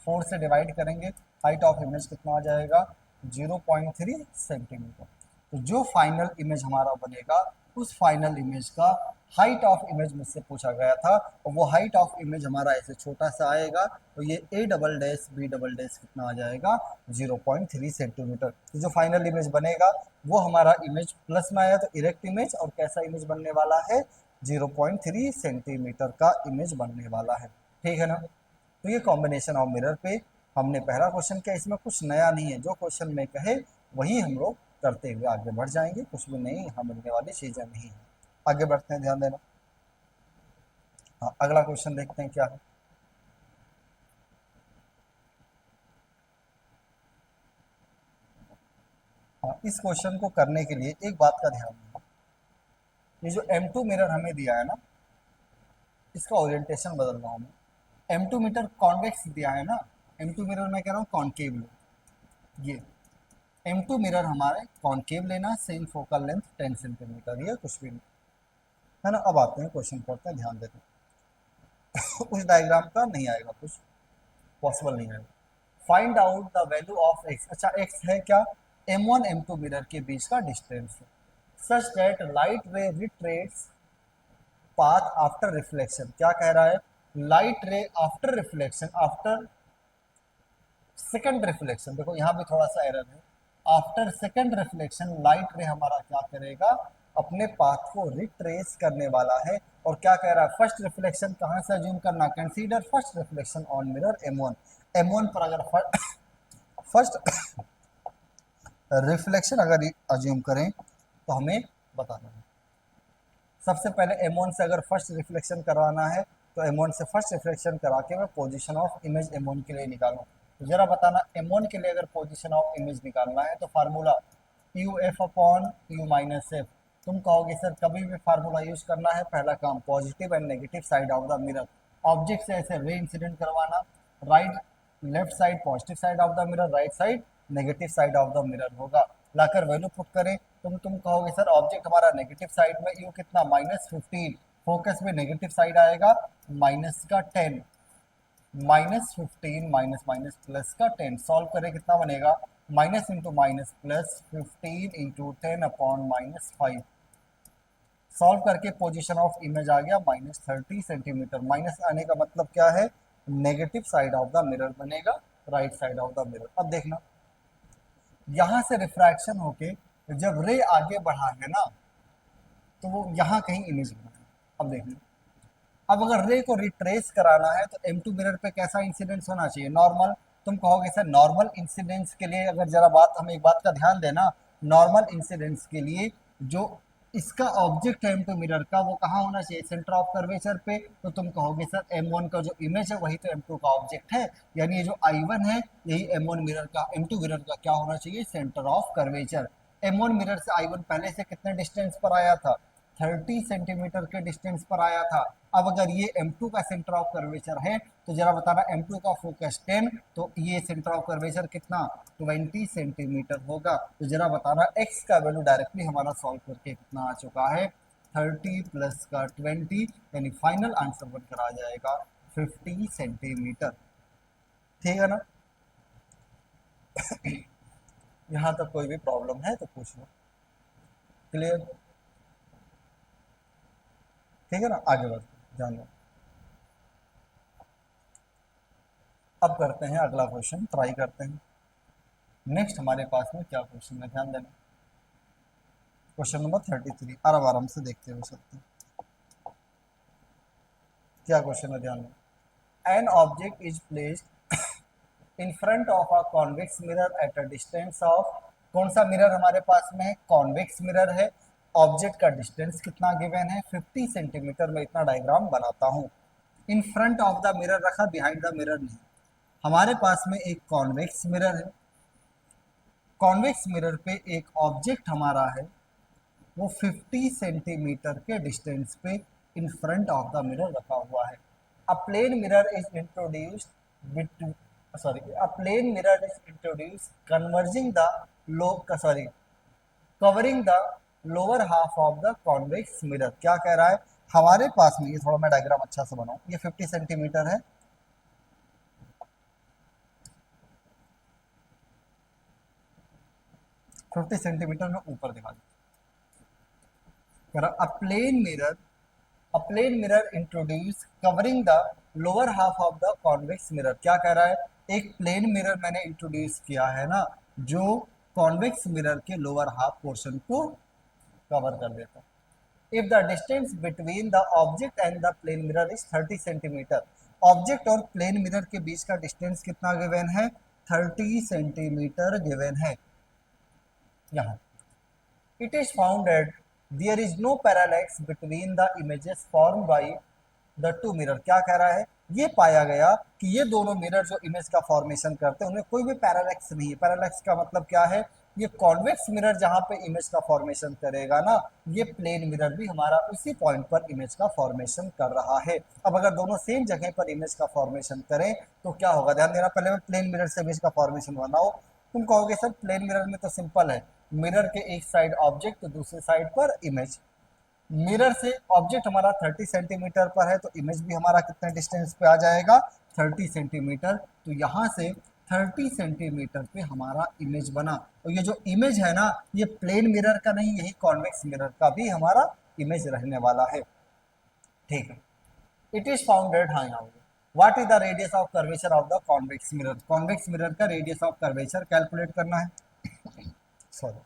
S1: 4 से डिवाइड करेंगे, हाइट ऑफ इमेज कितना आ जाएगा 0.3 सेंटीमीटर। तो जो फाइनल इमेज हमारा बनेगा उस फाइनल इमेज का हाइट ऑफ इमेज मुझसे पूछा गया था, और वो हाइट ऑफ इमेज हमारा ऐसे छोटा सा आएगा, तो ये A double dash B double dash कितना आ जाएगा 0.3 सेंटीमीटर। तो जो फाइनल इमेज बनेगा वो हमारा इमेज प्लस में आया तो इरेक्ट इमेज, और कैसा इमेज बनने वाला है 0.3 सेंटीमीटर का इमेज बनने वाला है। ठीक है ना। तो ये कॉम्बिनेशन ऑफ मिरर पे हमने पहला क्वेश्चन किया, इसमें कुछ नया नहीं है, जो क्वेश्चन में कहे वही हम लोग करते हुए आगे बढ़ जाएंगे, कुछ भी नहीं यहाँ मिलने वाली चीज़ें नहीं है। आगे बढ़ते हैं, ध्यान देना। हाँ, अगला क्वेश्चन देखते हैं क्या है। हाँ, इस क्वेश्चन को करने के लिए एक बात का ध्यान देना, ये जो M2 मिरर हमें दिया है ना, इसका ओरिएंटेशन बदल रहा हूँ मैं। M2 मिरर कॉन्वेक्स दिया है ना, M2 मिरर मैं कह रहा हूँ कॉन्केव लो, ये M2 मिरर हमारे कॉन्केव लेना, सेम फोकल लेंथ 10 सेंटीमीटर, ये कुछ भी नहीं है ना। अब आते हैं क्वेश्चन पढ़ते हैं, ध्यान देते हैं। उस डायग्राम का नहीं आएगा, कुछ पॉसिबल नहीं आएगा। Find out the value of x, अच्छा x है क्या, M1 M2 मिरर के बीच का डिस्टेंस है, सच दैट लाइट रे रिट्रेट्स पाथ आफ्टर रिफ्लेक्शन। क्या कह रहा है, लाइट रे after reflection, after second reflection, देखो यहाँ भी थोड़ा सा एरर है, आफ्टर सेकंड रिफ्लेक्शन लाइट रे हमारा क्या करेगा, अपने पाथ को रिट्रेस करने वाला है। और क्या कह रहा है, फर्स्ट रिफ्लेक्शन कहाँ से अज्यूम करना, consider first reflection on mirror M1। M1 पर अगर फर्स्ट रिफ्लेक्शन अगर अज्यूम करें तो हमें बताना है, सबसे पहले M1 से अगर फर्स्ट रिफ्लेक्शन करवाना है तो M1 से फर्स्ट रिफ्लेक्शन करा के मैं पोजीशन ऑफ इमेज M1 के लिए निकालूं। तो जरा बताना M1 के लिए अगर पोजीशन ऑफ इमेज निकालना है तो formula you f upon u minus F. तुम कहोगे सर कभी भी फार्मूला यूज करना है, पहला काम positive and negative side of the mirror, object से ऐसे रे इंसिडेंट करवाना, right left side positive side of the mirror, right side negative side of the mirror होगा। लाकर वैल्यू पुट करें तो तुम कहोगे सर ऑब्जेक्ट हमारा नेगेटिव साइड में, यू कितना -15, फोकस में नेगेटिव साइड आएगा माइनस का 10, -15 माइनस माइनस प्लस का 10, सॉल्व करें कितना बनेगा minus into minus plus 15 into 10 upon -5। Solve करके पोजीशन ऑफ इमेज आ गया -30 सेंटीमीटर। माइनस आने का मतलब क्या है, negative side of the mirror बनेगा, right side of the mirror. अब देखना यहां से रिफ्रैक्शन होके जब रे आगे बढ़ा है ना तो वो यहाँ कहीं इमेज बना है। अब देखना अब अगर रे को रिट्रेस कराना है तो M2 मिरर पे कैसा इंसिडेंस होना चाहिए, नॉर्मल। तुम कहोगे सर नॉर्मल इंसिडेंस के लिए अगर जरा बात हम एक बात का ध्यान देना, नॉर्मल इंसिडेंस के लिए जो इसका ऑब्जेक्ट है M2 मिरर का वो कहाँ होना चाहिए, सेंटर ऑफ कर्वेचर पे। तो तुम कहोगे सर M1 का जो इमेज है वही तो M2 का ऑब्जेक्ट है, यानी ये जो I1 है यही M1 मिरर का M2 मिरर का क्या होना चाहिए, centre of curvature. M1 mirror से I1 पहले से कितने डिस्टेंस पर आया था, 30 सेंटीमीटर के डिस्टेंस पर आया था। अब अगर ये M2 का सेंटर ऑफ कर्वेचर है तो जरा बताना M2 का फोकस 10, तो ये सेंटर ऑफ कर्वेचर कितना 20 सेंटीमीटर होगा। तो जरा बताना x का वैल्यू डायरेक्टली हमारा सॉल्व करके कितना आ चुका है, 30 प्लस का 20, यानी फाइनल आंसर बनकर आ जाएगा 50 सेंटीमीटर। ठीक है ना। यहाँ तक कोई भी प्रॉब्लम है तो पूछ लो। क्लियर, ठीक है ना। आगे बढ़ते ध्यान दो। अब करते हैं अगला क्वेश्चन, ट्राई करते हैं नेक्स्ट हमारे पास में क्या क्वेश्चन है, ध्यान देना। क्वेश्चन नंबर 33 आराम से देखते हो सकते हैं क्या क्वेश्चन है, ध्यान दो। N object is placed in front of a convex mirror at a distance of, कौन सा मिरर हमारे पास में है, कॉन्वेक्स मिरर है। ऑब्जेक्ट का डिस्टेंस कितना गिवन है 50 सेंटीमीटर में, इतना डायग्राम बनाता हूँ। इन फ्रंट ऑफ द मिरर रखा, बिहाइंड द मिरर नहीं। हमारे पास में एक कॉन्वेक्स मिरर है, कॉन्वेक्स मिरर पे एक ऑब्जेक्ट हमारा है वो 50 सेंटीमीटर के डिस्टेंस पे in front of the mirror रखा हुआ है। A plane mirror is introduced between, sorry, a plane mirror is introduced converging the covering the lower half of the convex mirror. क्या कह रहा है हमारे पास में, ये थोड़ा मैं डायग्राम अच्छा से बनाऊं, ये 50 सेंटीमीटर है, सेंटीमीटर में ऊपर दिखा दो। A plane mirror introduce covering the lower half of the convex mirror. क्या कह रहा है, एक प्लेन मिरर मैंने इंट्रोड्यूस किया है ना जो कॉन्वेक्स मिरर के लोअर हाफ पोर्शन को कवर कर देता है। If the distance between the object and the plane mirror is 30 centimetre, object और प्लेन मिरर के बीच का डिस्टेंस कितना गिवन है, 30 सेंटीमीटर गिवन है। यहाँ it is found that there is no parallax between the images formed by the two mirror। क्या कह रहा है, ये पाया गया कि ये दोनों मिरर जो इमेज का फॉर्मेशन करते हैं उनमें कोई भी पैरालैक्स नहीं है। पैरालैक्स का मतलब क्या है, ये कॉन्वेक्स मिरर जहां पे इमेज का फॉर्मेशन करेगा ना, ये प्लेन मिरर भी हमारा उसी पॉइंट पर इमेज का फॉर्मेशन कर रहा है। अब अगर दोनों सेम जगह पर इमेज का फॉर्मेशन करें तो क्या होगा, ध्यान देना। पहले मैं प्लेन मिरर से इमेज का फॉर्मेशन बनाओ। तुम कहोगे सर प्लेन मिरर में तो सिंपल है, मिरर के एक साइड ऑब्जेक्ट तो दूसरे साइड पर इमेज। मिरर से ऑब्जेक्ट हमारा 30 सेंटीमीटर पर है तो इमेज भी हमारा कितने डिस्टेंस पे आ जाएगा, 30 सेंटीमीटर। तो यहाँ से 30 सेंटीमीटर पे हमारा इमेज बना। और ये जो इमेज है ना, ये प्लेन मिरर का नहीं, यही कॉन्वेक्स मिरर का भी हमारा इमेज रहने वाला है। ठीक है, इट इज फाउंडेड, हाँ यहाँ what is the radius of curvature of the convex mirror. Convex mirror का रेडियस ऑफ कर्वेचर कैलकुलेट करना है। सॉरी,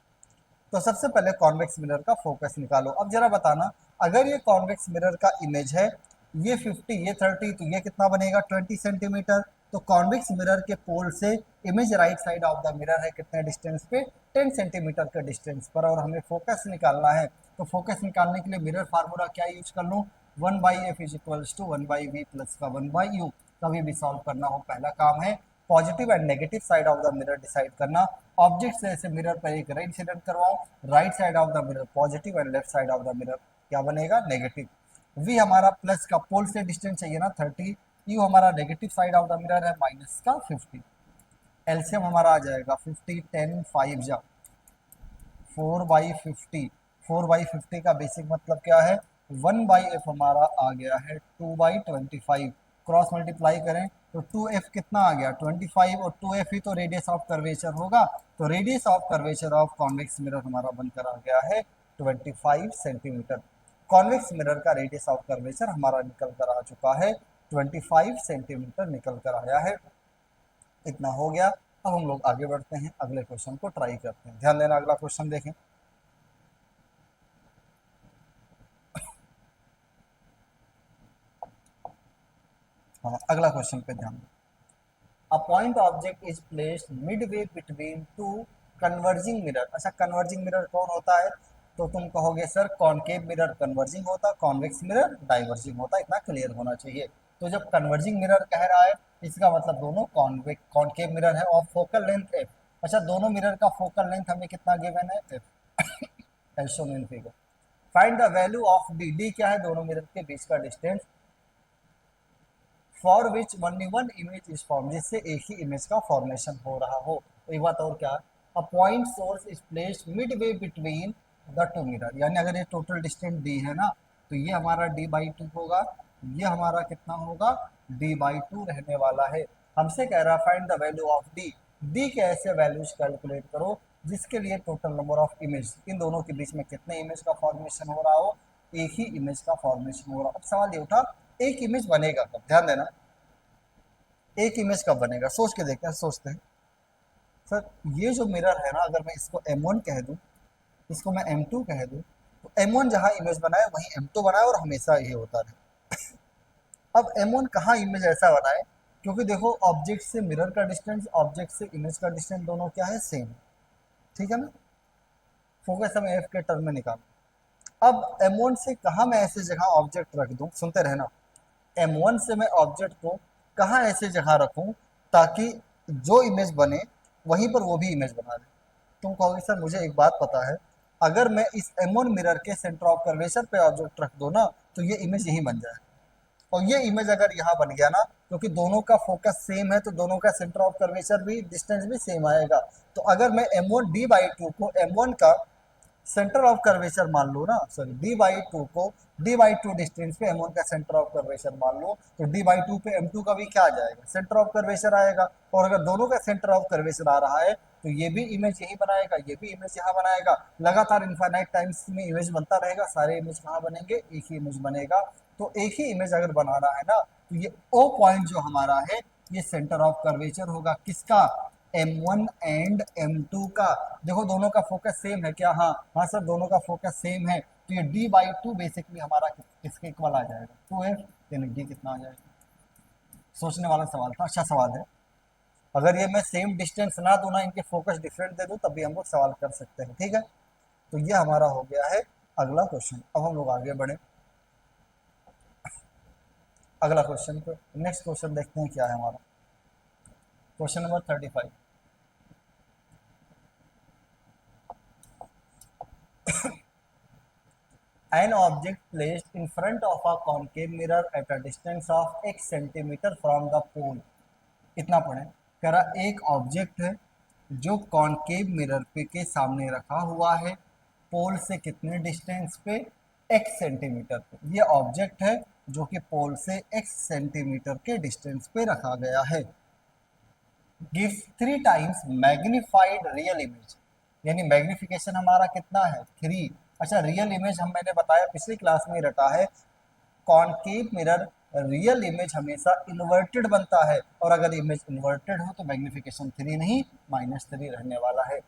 S1: तो सबसे पहले कॉन्वेक्स मिरर का फोकस निकालो। अब जरा बताना, अगर ये कॉन्वेक्स मिरर का इमेज है, ये 50 ये 30, तो ये कितना बनेगा 20 सेंटीमीटर। तो कॉन्वेक्स मिरर के पोल से image right side of the mirror है कितने डिस्टेंस पे, 10 सेंटीमीटर के डिस्टेंस पर, और हमें फोकस निकालना है। तो फोकस निकालने के लिए मिरर फार्मूला क्या यूज कर लूँ, 1/f is equals to 1/v plus का 1/u। कभी भी सॉल्व करना हो पहला काम है positive and negative side of the mirror decide करना, ऑब्जेक्ट से ऐसे मिरर पर एक रे इंसिडेंट करवाऊं, right side of the mirror positive and left side of the mirror क्या बनेगा, नेगेटिव। वी हमारा प्लस का पोल से डिस्टेंस चाहिए ना 30, यू हमारा negative side of the mirror है माइनस का 50, एलसीएम हमारा आ जाएगा 50 10 5 जा 4/50, 4/50 का बेसिक मतलब क्या है, 1/f हमारा आ गया है 2/25, क्रॉस मल्टीप्लाई करें तो 2f कितना आ गया 25, और 2f ही तो रेडियस ऑफ कर्वेचर होगा, तो radius of curvature of convex mirror हमारा बनकर आ गया है 25 सेंटीमीटर। कॉन्वेक्स मिरर का रेडियस ऑफ कर्वेचर हमारा निकल कर आ चुका है 25 सेंटीमीटर निकल कर आया है। इतना हो गया। अब हम लोग आगे बढ़ते हैं, अगले क्वेश्चन को ट्राई करते हैं। ध्यान देना, अगला क्वेश्चन देखें। हाँ, अगला क्वेश्चन पे ध्यान दें। A point object is placed Midway between two converging mirror. अच्छा, कन्वर्जिंग मिरर कौन होता है, तो तुम कहोगे सर कॉनकेव मिरर कन्वर्जिंग होता, कॉन्वेक्स मिरर डाइवर्जिंग होता, इतना क्लियर होना चाहिए। तो जब कन्वर्जिंग मिरर कह रहा है, इसका मतलब दोनों कॉनकेव मिरर है और फोकल लेंथ एफ। अच्छा, दोनों मिरर का फोकल लेंथ हमें कितना गिवन है, F as shown in figure. Find the value of D, D क्या है, दोनों मिरर के बीच का distance, for which only one image is form, जिससे एक ही इमेज का फॉर्मेशन हो रहा हो। तो एक बात और क्या, a point source is placed Midway between the two mirror, यानी अगर ये टोटल डिस्टेंस डी है ना, तो ये हमारा d/2 होगा, ये हमारा कितना होगा d/2 रहने वाला है। हमसे कह रहा find the value of D, D के ऐसे वैल्यूज कैलकुलेट करो जिसके लिए टोटल नंबर ऑफ इमेज, इन दोनों के बीच में कितने इमेज का फॉर्मेशन हो रहा हो, एक ही इमेज का फॉर्मेशन हो रहा। अब सवाल ये उठा एक इमेज बनेगा कब, ध्यान देना, एक इमेज कब बनेगा, सोच के देखते हैं, सोचते हैं। सर ये जो मिरर है ना, अगर मैं इसको M1 कह दूं, इसको मैं M2 कह दूं, तो M1 जहां इमेज बनाए वहीं M2 बनाए और हमेशा ये होता रहे। अब M1 कहाँ इमेज ऐसा बनाए, क्योंकि देखो ऑब्जेक्ट से मिरर का डिस्टेंस, ऑब्जेक्ट से इमेज का डिस्टेंस दोनों क्या है, सेम, ठीक है ना। फोकस हम एफ के टर्म में निकाल। अब M1 से कहाँ मैं ऐसे जगह ऑब्जेक्ट रख दूं, सुनते रहना, M1 से मैं ऑब्जेक्ट को कहाँ ऐसे जगह रखूं ताकि जो इमेज बने वहीं पर वो भी इमेज बना दे। तुम कहोगे सर मुझे एक बात पता है, अगर मैं इस M1 मिरर के सेंटर ऑफ कर्वेचर पे ऑब्जेक्ट रख दो ना, तो ये इमेज यहीं बन जाए, और ये इमेज अगर यहाँ बन गया ना, क्योंकि दोनों का फोकस सेम है तो दोनों का सेंटर ऑफ कर्वेचर भी डिस्टेंस भी सेम आएगा। तो अगर मैं M1 d/2 को M1 का सेंटर ऑफ कर्वेचर मान लो ना, सॉरी d/2 को d/2 डिस्टेंस पे M1 का सेंटर ऑफ कर्वेचर मान लो, तो d/2 पे M2 का भी क्या आ जाएगा, सेंटर ऑफ कर्वेचर आएगा। और अगर दोनों का सेंटर ऑफ कर्वेचर आ रहा है तो ये भी इमेज यही बनाएगा, ये भी इमेज यहाँ बनाएगा, लगातार इनफाइनाइट टाइम्स में इमेज बनता रहेगा, सारे इमेज कहाँ बनेंगे, एक ही इमेज बनेगा। तो एक ही इमेज अगर बनाना है ना, तो ये O पॉइंट जो हमारा है ये सेंटर ऑफ कर्वेचर होगा, किसका, M1 एंड M2 का। देखो दोनों का फोकस सेम है क्या, हाँ हाँ सर दोनों का फोकस सेम है, तो ये d/2 बेसिकली हमारा किसके इक्वल आ जाएगा, 2f, यानी d कितना आ जाएगा। सोचने वाला सवाल था, अच्छा सवाल है। अगर ये मैं सेम डिस्टेंस ना दूं ना, इनके फोकस डिफरेंट दे दूं, तब भी हम लोग सवाल कर सकते हैं, ठीक है। तो ये हमारा हो गया है अगला क्वेश्चन। अब हम लोग आगे बढ़े, अगला क्वेश्चन को, नेक्स्ट क्वेश्चन देखते हैं क्या है हमारा, question number 35। An object placed in front of a concave mirror at a distance of x centimetre from the pole। इतना पढ़े, कह रहा एक ऑब्जेक्ट है जो कॉनकेव मिरर पे के सामने रखा हुआ है, पोल से कितने डिस्टेंस पे, x सेंटीमीटर पे। ये ऑब्जेक्ट है जो कि पोल से x सेंटीमीटर के डिस्टेंस पे रखा गया है। Gives 3 times magnified real image, यानी मैग्निफिकेशन हमारा कितना है 3। अच्छा, रियल इमेज हम मैंने बताया पिछली क्लास में ही रटा है, कॉनकेव मिरर रियल इमेज हमेशा इन्वर्टेड बनता है, और अगर इमेज इन्वर्टेड हो तो मैग्निफिकेशन 3 नहीं -3 रहने वाला है।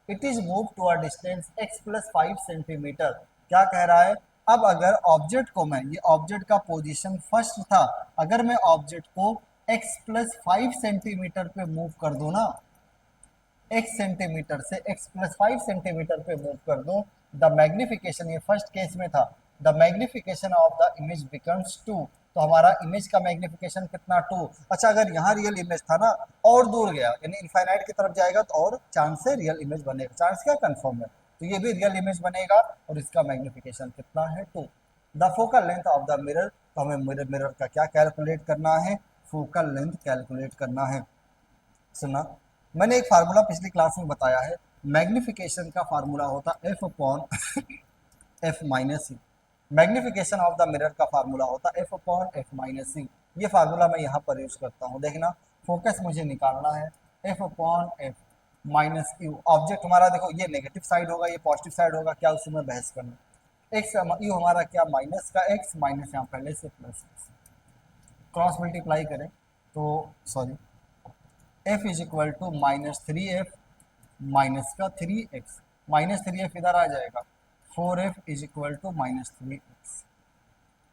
S1: It is move to a distance x + 5 centimetre. क्या कह रहा है, अब अगर ऑब्जेक्ट को मैं, ये ऑब्जेक्ट का पोजीशन फर्स्ट था, अगर मैं ऑब्जेक्ट को x + 5 सेंटीमीटर पे मूव कर दूं ना, x सेंटीमीटर से x + 5 सेंटीमीटर पे मूव कर दूं, द मैग्निफिकेशन, ये फर्स्ट केस में था, the magnification of the image becomes 2, तो हमारा इमेज का मैग्निफिकेशन कितना 2। अच्छा अगर यहाँ रियल इमेज था ना और दूर गया यानी इनफाइनाइट की तरफ जाएगा तो और चांस है रियल इमेज बनेगा, चांस क्या कंफर्म है, तो ये भी रियल इमेज बनेगा और इसका मैग्निफिकेशन कितना है 2। The focal length of the mirror, तो हमें मिरर का क्या कैलकुलेट करना है, फोकल लेंथ कैलकुलेट करना है। सुना, मैंने एक फार्मूला पिछली क्लास में बताया है, मैग्निफिकेशन का फार्मूला होता है F upon F minus C. Magnification of the mirror का फार्मूला होता है F upon F minus C. ये फार्मूला मैं यहाँ पर यूज करता हूँ, देखना फोकस मुझे निकालना है F upon F minus you. Object हमारा देखो ये नेगेटिव साइड होगा ये पॉजिटिव साइड होगा, क्या उसी में बहस करना। एक्स यू हमारा क्या माइनस का एक्स माइनस यहाँ पहले से प्लस एक्स, क्रॉस मल्टीप्लाई करें तो sorry f is equal to minus three f minus का three x, minus three f इधर आ जाएगा, four f is equal to minus three x.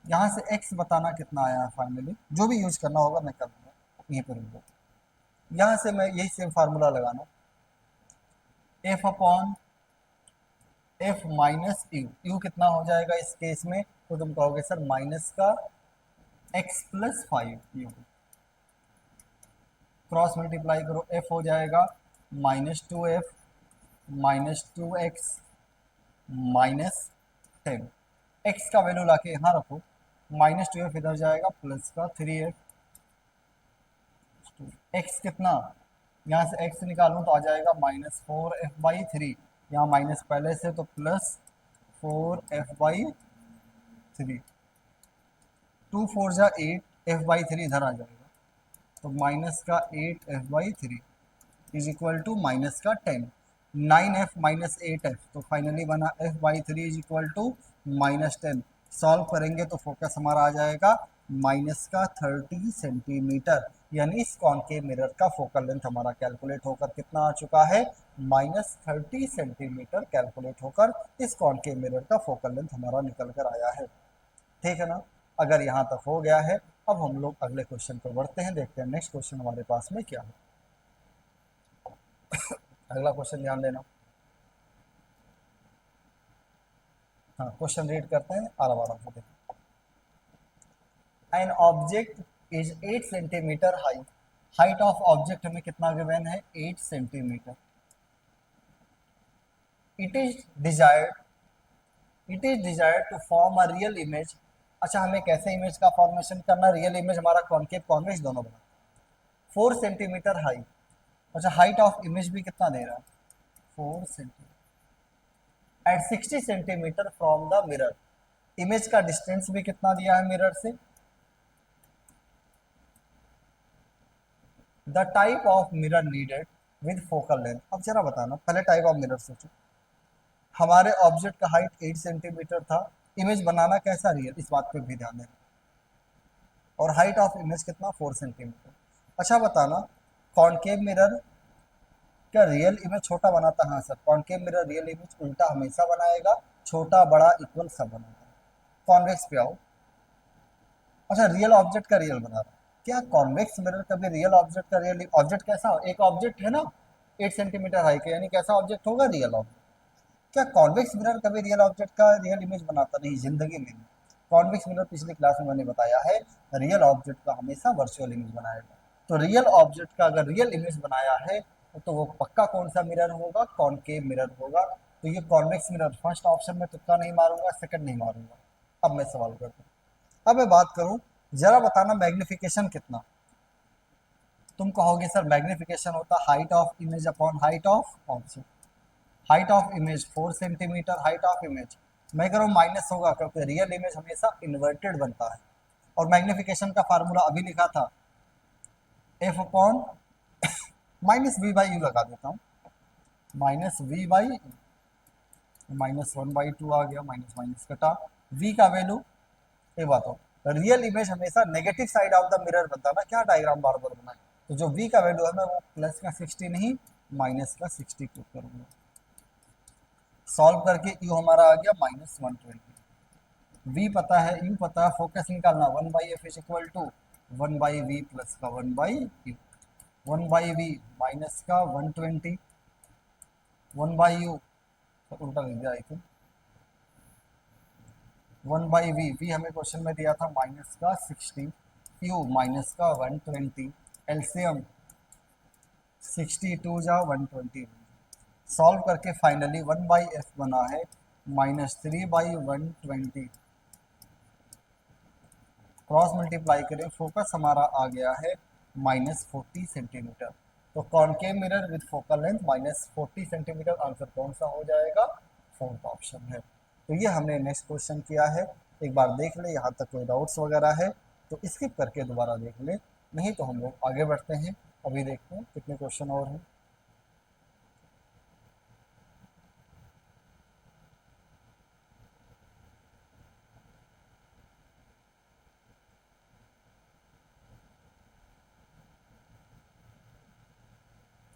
S1: यहाँ से एक्स बताना कितना आया है फाइनली, जो भी यूज करना होगा मैं कर दूंगा, यहीं पर रुको। यहाँ से मैं यही सेम फार्मूला लगाना, F upon F minus you, you कितना हो जाएगा इस केस में, तो तुम कहोगे सर माइनस का x plus five you, cross multiply करो एफ हो जाएगा minus two F minus two x minus ten. X का वैल्यू लाके यहाँ रखो, माइनस टू एफ इधर जाएगा प्लस का थ्री एफ, एक्स कितना यहाँ से एक्स निकालूँ तो आ जाएगा minus four f by three, यहाँ माइनस पहले से तो plus four f by three, two four जा एट एफ बाई थ्री इधर आ जाएगा तो माइनस का eight f by three is equal to minus का ten, nine f minus eight f, तो फाइनली बना f by three is equal to minus ten. Solve करेंगे तो फोकस हमारा आ जाएगा माइनस का 30 सेंटीमीटर, यानी इस कॉनकेव मिरर का फोकल लेंथ हमारा कैलकुलेट होकर कितना आ चुका है, माइनस 30 सेंटीमीटर कैलकुलेट होकर इस कॉनकेव मिरर का फोकल लेंथ हमारा निकल कर आया है। ठीक है ना, अगर यहाँ तक हो गया है अब हम लोग अगले क्वेश्चन पर बढ़ते हैं, देखते हैं नेक्स्ट क्वेश्चन हमारे पास में क्या है। अगला क्वेश्चन ध्यान देना, हाँ क्वेश्चन रीड करते हैं आराम से देखो। An object is 8 centimetre high, height of object हमें कितना गिवन है 8 centimetre. It is desired to form a real image. अच्छा हमें कैसे इमेज का फॉर्मेशन करना, रियल इमेज हमारा कॉनकेव कॉन्वेक्स दोनों बना, 4 सेंटीमीटर हाई। अच्छा हाइट ऑफ इमेज भी कितना दे रहा है 4 centimetre at 60 centimetre from the mirror, image का डिस्टेंस भी कितना दिया है मिरर से। The type of mirror needed with focal length, अब जरा बताना पहले टाइप ऑफ मिरर सोचो, हमारे ऑब्जेक्ट का हाइट 8 सेंटीमीटर था, इमेज बनाना कैसा रियल इस बात पे भी ध्यान देना, और हाइट ऑफ इमेज कितना 4 सेंटीमीटर। अच्छा बताना कॉनकेव मिरर क्या रियल इमेज छोटा बनाता है, हाँ sir concave mirror real image उल्टा हमेशा बनाएगा, छोटा बड़ा इक्वल सब बनाएगा। कॉन्वेक्स पे आओ, अच्छा रियल ऑब्जेक्ट का रियल बना रहा है, क्या कॉन्वेक्स मिरर कभी रियल ऑब्जेक्ट का रियल ऑब्जेक्ट कैसा हो, एक ऑब्जेक्ट है ना 8 सेंटीमीटर हाई का, यानी कैसा ऑब्जेक्ट होगा रियल ऑब्जेक्ट। क्या कॉन्वेक्स मिरर कभी रियल ऑब्जेक्ट का रियल इमेज बनाता, नहीं जिंदगी में नहीं। कॉन्वेक्स मिरर पिछली क्लास में मैंने बताया है रियल ऑब्जेक्ट का हमेशा वर्चुअल इमेज बनाएगा, तो रियल ऑब्जेक्ट का अगर रियल इमेज बनाया है तो वो पक्का कौन सा मिरर होगा, कॉनकेव मिरर होगा। तो ये कॉन्वेक्स मिरर फर्स्ट ऑप्शन में तुक्का नहीं मारूंगा, सेकंड नहीं मारूंगा। अब मैं सवाल करता हूँ, अब मैं बात करूं, जरा बताना मैग्निफिकेशन कितना। तुम कहोगे सर मैग्निफिकेशन होता height of image upon height of object, height of image 4 centimetre height of image, मैं कह रहा हूँ माइनस होगा क्योंकि रियल इमेज हमेशा इन्वर्टेड बनता है, और मैग्निफिकेशन का फार्मूला अभी लिखा था f upon minus v by u लगा देता हूँ, minus v by minus one by two आ गया, माइनस माइनस कटा, वी का वैल्यू ये बात हो, रियल इमेज हमेशा negative side of the mirror बनता है ना, क्या डायग्राम बार बार बनाए, तो जो v का वैल्यू है मैं वो प्लस का 60 नहीं माइनस का 60 पुट करूंगा। सॉल्व करके u हमारा आ गया माइनस 120, v पता है u पता है, फोकस निकालना 1 by F is equal to 1 by V plus का 1 by U, 1 by V minus का 120, 1 बाई यू तो उल्टा लिख दिया आई थिंक 1/v हमें क्वेश्चन में दिया था माइनस का 60, क्यू माइनस का 120, एलसीएम 62 जा 120, सॉल्व करके फाइनली 1/f बना है -3/120, क्रॉस मल्टीप्लाई करें, फोकस हमारा आ गया है -40 सेंटीमीटर। तो concave mirror with focal length -40 centimetre, answer कौन सा हो जाएगा? फोर्थ ऑप्शन है। तो ये हमने नेक्स्ट क्वेश्चन किया है, एक बार देख ले, यहाँ तक कोई डाउट्स वगैरह है तो स्किप करके दोबारा देख ले, नहीं तो हम लोग आगे बढ़ते हैं। अभी देखते हैं कितने क्वेश्चन और हैं।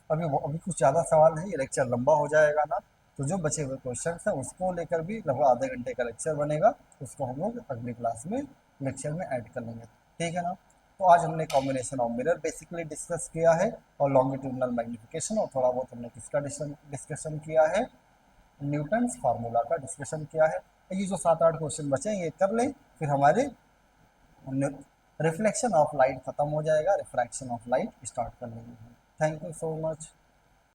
S1: अभी कुछ ज़्यादा सवाल है, ये लेक्चर लंबा हो जाएगा ना, तो जो बचे हुए क्वेश्चन हैं उसको लेकर भी लगभग आधे घंटे का लेक्चर बनेगा, उसको हम लोग अगली क्लास में लेक्चर में ऐड कर लेंगे, ठीक है ना। तो आज हमने combination of mirror basically discuss किया है, और लॉन्गिट्यूडनल मैग्निफिकेशन, और थोड़ा बहुत हमने किसका डिस्कशन किया है, न्यूटन्स फार्मूला का डिस्कशन किया है। ये जो 7-8 क्वेश्चन बचे हैं ये कर लें, फिर हमारे रिफ्लेक्शन ऑफ लाइट खत्म हो जाएगा, रिफ्रैक्शन ऑफ लाइट स्टार्ट कर लेंगे। Thank you so much.